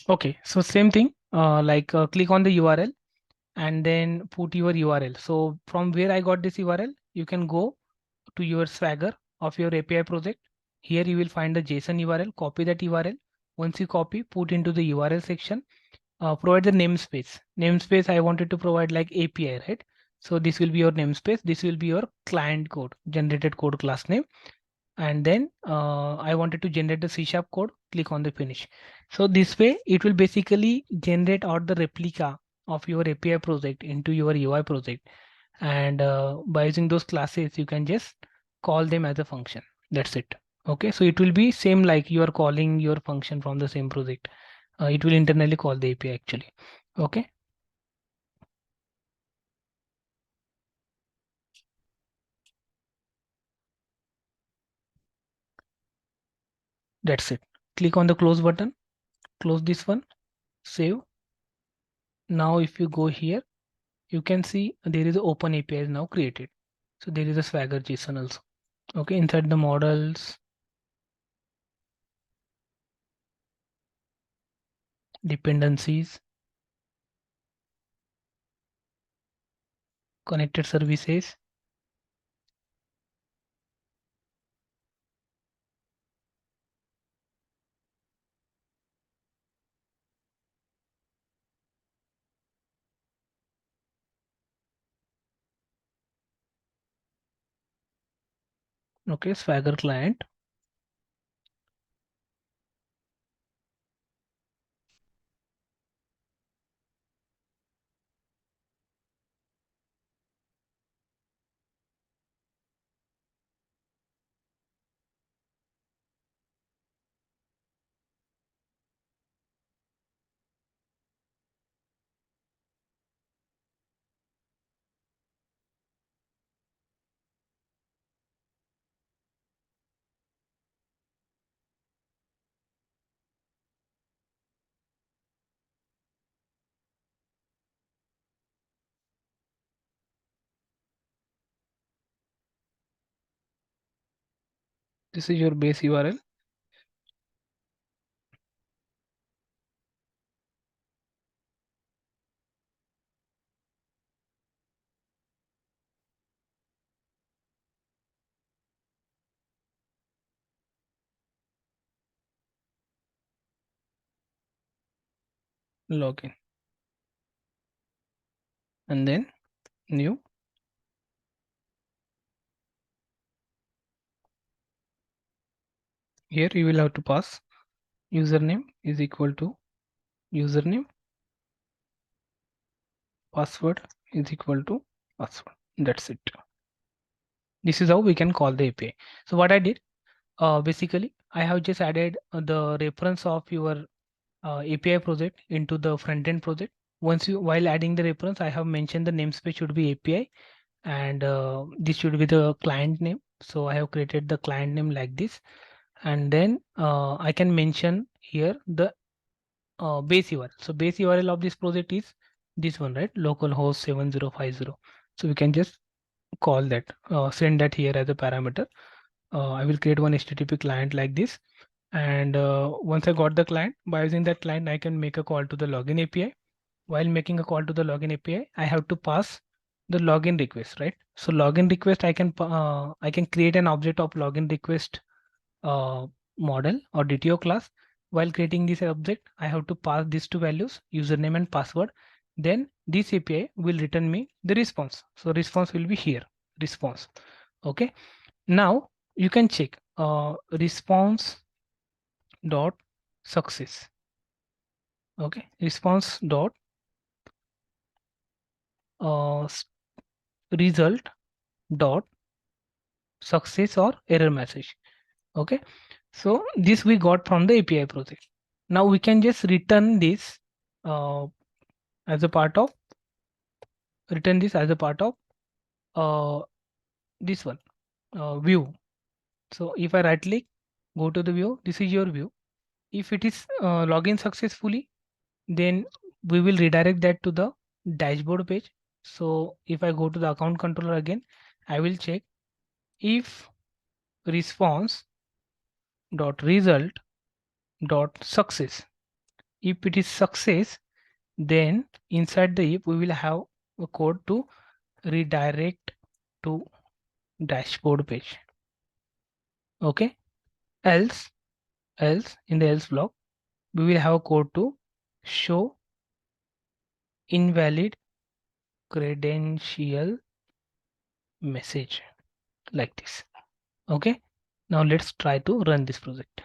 Okay, so same thing, click on the URL and then put your URL. So from where I got this URL, you can go to your Swagger of your API project. Here you will find the JSON URL, copy that URL. Once you copy, put into the URL section, provide the namespace. Namespace I wanted to provide like API, right? So this will be your namespace. This will be your client code, generated code class name. And then I wanted to generate the C# code, click on the finish. So this way it will basically generate out the replica of your API project into your UI project. And by using those classes, you can just call them as a function. That's it. Okay, so it will be same like you are calling your function from the same project. It will internally call the API actually. Okay, that's it. Click on the close button, close this one, save. Now if you go here, you can see there is an open API is now created. So there is a Swagger JSON also. Okay, inside the models, dependencies, connected services. Okay, Swagger client. This is your base URL. Login and then new. Here you will have to pass username is equal to username, password is equal to password. That's it. This is how we can call the API. So what I did, basically, I have just added the reference of your API project into the front end project. Once you, while adding the reference, I have mentioned the namespace should be API and this should be the client name. So I have created the client name like this. And then I can mention here the base URL. So base URL of this project is this one, right? Localhost 7050. So we can just call that, send that here as a parameter. I will create one HTTP client like this. And once I got the client, by using that client, I can make a call to the login API. While making a call to the login API, I have to pass the login request, right? So login request, I can create an object of login request uh, model or DTO class. While creating this object, I have to pass these two values, username and password. Then this API will return me the response. So response will be here, response. Okay. Now you can check response dot success. Okay, response dot uh, result dot success or error message. Okay, so this we got from the API project. Now we can just return this uh, as a part of uh, this one view. So if I right click, go to the view, this is your view. If it is login successfully, then we will redirect that to the dashboard page. So if I go to the account controller again, I will check if response dot result dot success. If it is success, then inside the if we will have a code to redirect to dashboard page. Okay. Else in the else block, we will have a code to show invalid credential message like this. Okay. Now let's try to run this project.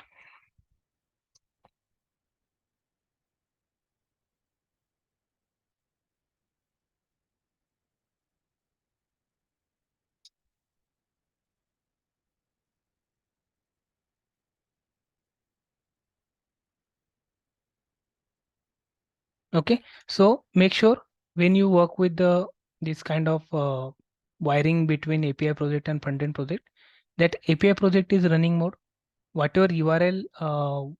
Okay. So make sure when you work with the this kind of wiring between API project and front-end project, that API project is running mode. Whatever URL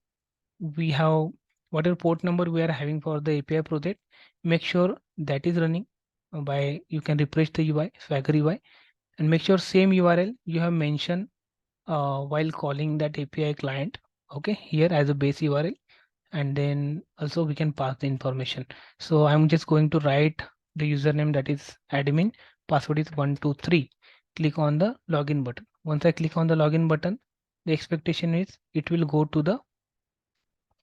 we have, whatever port number we are having for the API project, make sure that is running by you can refresh the UI, Swagger UI, and make sure same URL you have mentioned while calling that API client. Okay, here as a base URL, and then also we can pass the information. So I'm just going to write the username, that is admin, password is 123. Click on the login button. Once I click on the login button, the expectation is it will go to the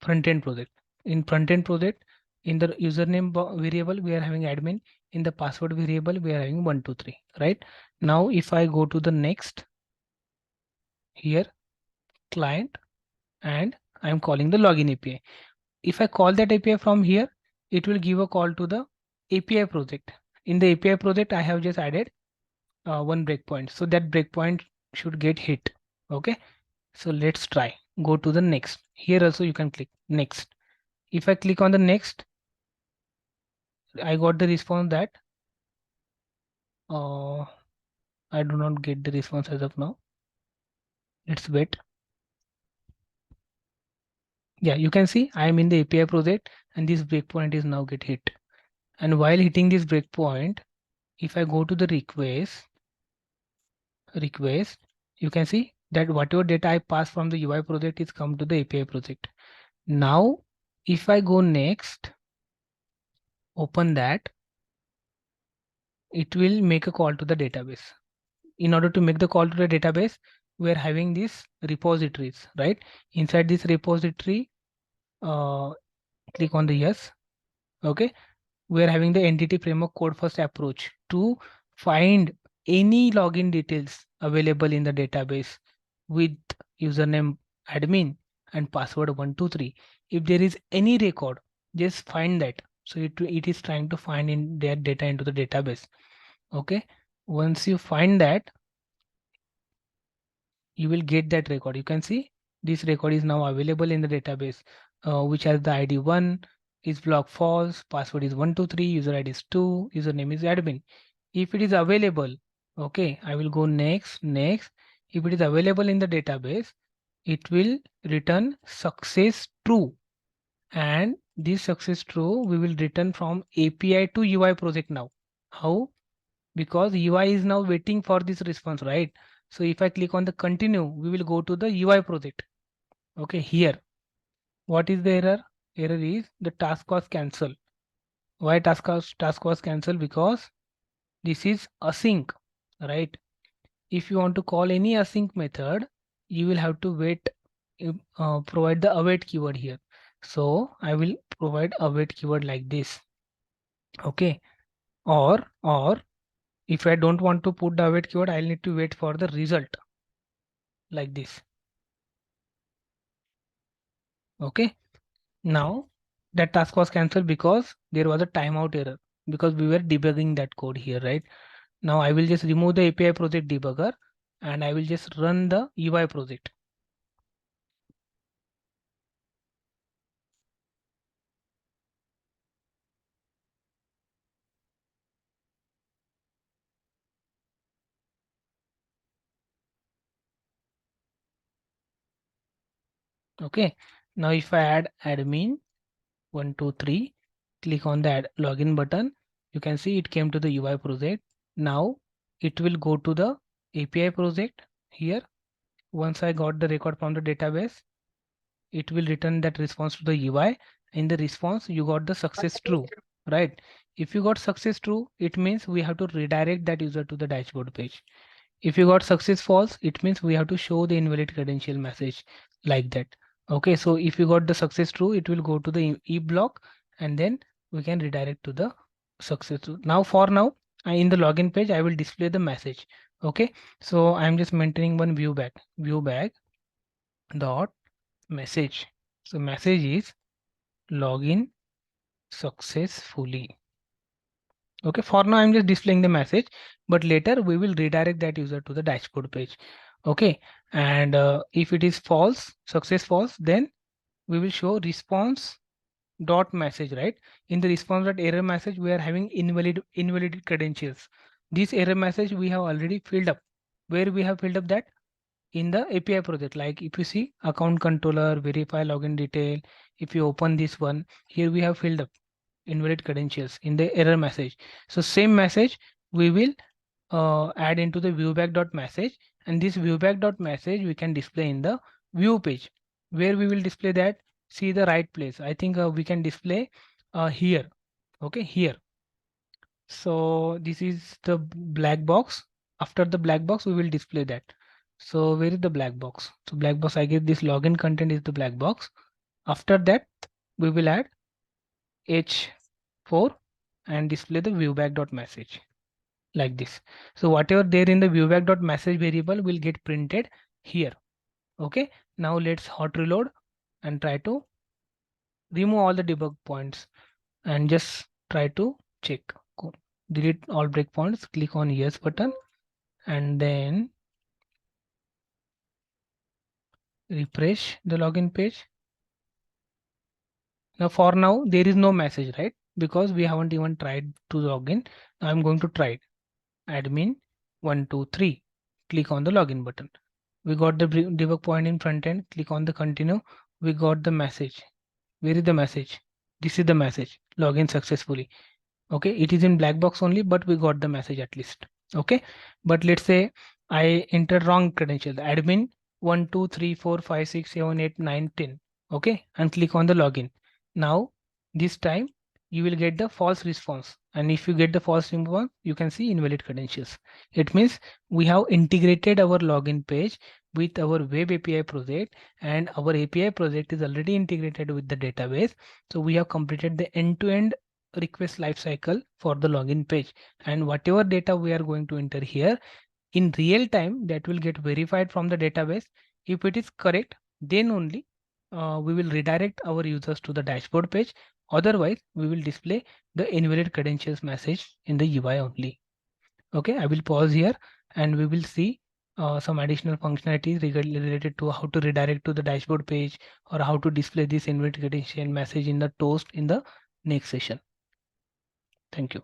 front-end project. In front-end project, in the username variable, we are having admin. In the password variable, we are having 123, right? Now, if I go to the next here, client, and I'm calling the login API. If I call that API from here, it will give a call to the API project. In the API project, I have just added one breakpoint. So that breakpoint should get hit. Okay. So let's try. Go to the next. Here also you can click next. If I click on the next, I got the response that I do not get the response as of now. Let's wait. Yeah, you can see I am in the API project and this breakpoint is now get hit. And while hitting this breakpoint, if I go to the request, you can see that whatever data I pass from the UI project is come to the API project. Now, if I go next, open that, it will make a call to the database. In order to make the call to the database, we are having these repositories, right? Inside this repository, click on the yes. Okay. We are having the entity framework code first approach to find any login details available in the database with username admin and password 123. If there is any record, just find that. So it is trying to find in their data into the database. Okay. Once you find that, you will get that record. You can see this record is now available in the database, which has the ID 1, is block false, password is 123, user ID is 2, username is admin. If it is available, okay, I will go next. If it is available in the database, it will return success true. And this success true, we will return from API to UI project now. How? Because UI is now waiting for this response, right? So if I click on the continue, we will go to the UI project. Okay, here. What is the error? Error is the task was cancelled. Why task was cancelled? Because this is async, right? If you want to call any async method, you will have to wait, provide the await keyword here. So I will provide await keyword like this. Okay. Or if I don't want to put the await keyword, I'll need to wait for the result like this. Okay. Now that task was cancelled because there was a timeout error because we were debugging that code here, right? Now I will just remove the API project debugger and I will just run the UI project. Okay. Now if I add admin 123, click on the login button, you can see it came to the UI project. Now it will go to the API project here. Once I got the record from the database, it will return that response to the UI. In the response, you got the success true, right? If you got success true, it means we have to redirect that user to the dashboard page. If you got success false, it means we have to show the invalid credential message like that. Okay, so if you got the success true, it will go to the E block and then we can redirect to the success true. Now for now, in the login page, I will display the message. Okay, so I'm just maintaining one view back dot message. So message is login successfully. Okay, for now I'm just displaying the message, but later we will redirect that user to the dashboard page. Okay, and if it is false, success false, then we will show response dot message, right? In the response dot error message, we are having invalid credentials. This error message we have already filled up. Where we have filled up that? In the API project. Like if you see account controller, verify login detail, if you open this one, here we have filled up invalid credentials in the error message. So same message we will add into the viewback.message, and this viewback.message we can display in the view page. Where we will display that? See the right place. I think we can display here. Okay, here. So this is the black box. After the black box, we will display that. So where is the black box? So black box, I guess this login content is the black box. After that, we will add h4 and display the viewback.message like this. So whatever there in the viewback.message variable will get printed here. Okay. Now let's hot reload and try to remove all the debug points and just try to check. Delete all breakpoints, click on yes button and then refresh the login page. Now for now there is no message, right? Because we haven't even tried to log in. Now I'm going to try it. Admin 123. Click on the login button. We got the debug point in front end. Click on the continue. We got the message. Where is the message? This is the message. Login successfully. Okay, it is in black box only, but we got the message at least. Okay, but let's say I entered wrong credentials. Admin 1 2 3 4 5 6 7 8 9 10. Okay, and click on the login. Now this time you will get the false response, and if you get the false response, you can see invalid credentials. It means we have integrated our login page with our web API project, and our API project is already integrated with the database. So we have completed the end-to-end request lifecycle for the login page, and whatever data we are going to enter here in real time, that will get verified from the database. If it is correct, then only we will redirect our users to the dashboard page. Otherwise, we will display the invalid credentials message in the UI only. Okay, I will pause here and we will see some additional functionalities related to how to redirect to the dashboard page or how to display this invalid credential message in the toast in the next session. Thank you.